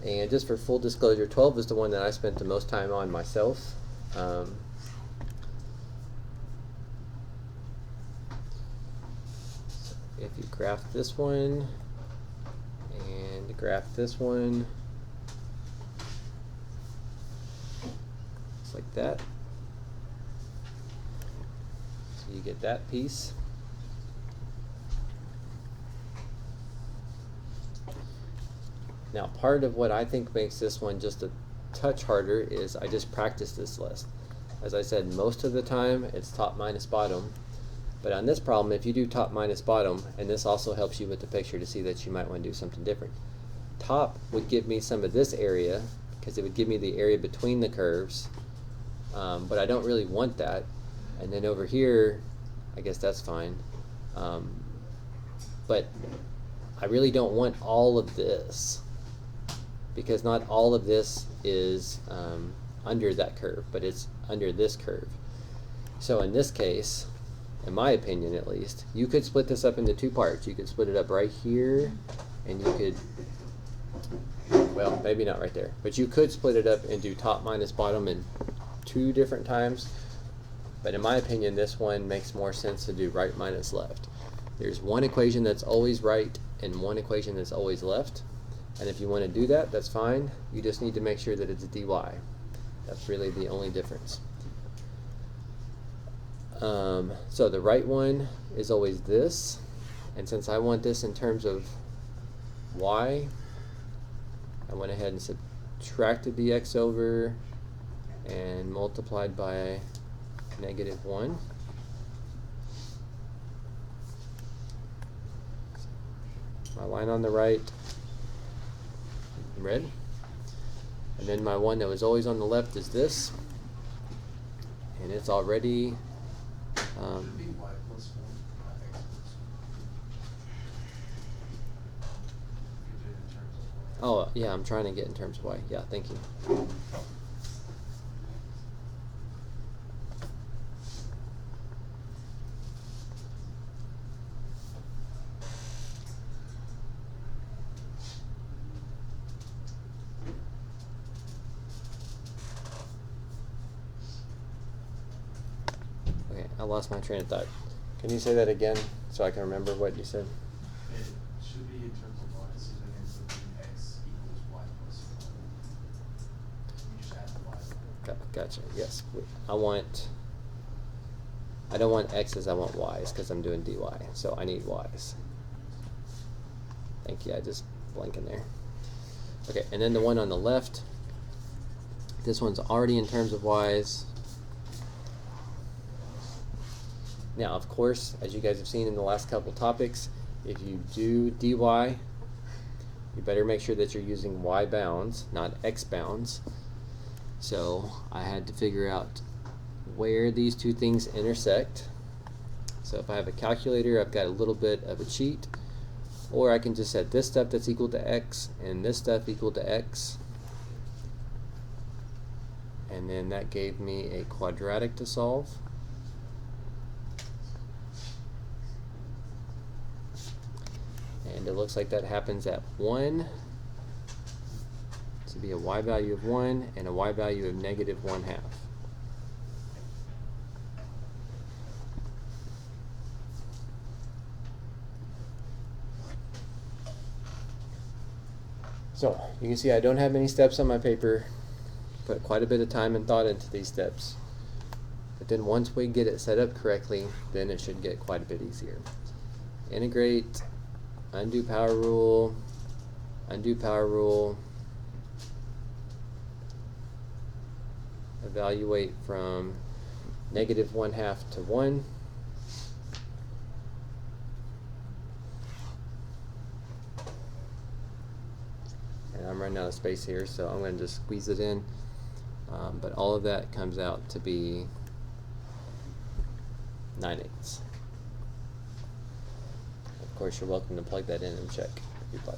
And just for full disclosure, 12 is the one that I spent the most time on myself. If you graph this one and graph this one, just like that, so you get that piece. Now, part of what I think makes this one just a touch harder is I just practiced this list. As I said, most of the time it's top minus bottom, but on this problem, if you do top minus bottom, and this also helps you with the picture to see that you might want to do something different. Top would give me some of this area, because it would give me the area between the curves, but I don't really want that. And then over here, I guess that's fine, but I really don't want all of this, because not all of this is under that curve, but it's under this curve. So in this case, in my opinion at least, you could split this up into two parts. You could split it up right here, and you could, well, maybe not right there, but you could split it up and do top minus bottom in two different times. But in my opinion, this one makes more sense to do right minus left. There's one equation that's always right and one equation that's always left. And if you want to do that, that's fine. You just need to make sure that it's dy. That's really the only difference. So the right one is always this. And since I want this in terms of y, I went ahead and subtracted the x over and multiplied by -1. My line on the right, red. And then my one that was always on the left is this. And it's already oh, yeah, I'm trying to get in terms of y. Yeah, thank you. Okay, I lost my train of thought. Can you say that again so I can remember what you said? It should be in terms of y, so then it's looking x equals y plus 1. You just add the y. Gotcha, yes. I don't want x's, I want y's, because I'm doing dy, so I need y's. Thank you, I just blanked in there. Okay, and then the one on the left, this one's already in terms of y's. Now, of course, as you guys have seen in the last couple topics, if you do dy, you better make sure that you're using y bounds, not x bounds. So I had to figure out where these two things intersect. So if I have a calculator, I've got a little bit of a cheat, or I can just set this stuff that's equal to x and this stuff equal to x, and then that gave me a quadratic to solve. And it looks like that happens at 1. To be a y value of 1 and a y value of -1/2. So you can see I don't have many steps on my paper. Put quite a bit of time and thought into these steps. But then once we get it set up correctly, then it should get quite a bit easier. Integrate, undo power rule, evaluate from -1/2 to 1. And I'm running out of space here, so I'm going to just squeeze it in. But all of that comes out to be 9/8. Of course, you're welcome to plug that in and check if you'd like.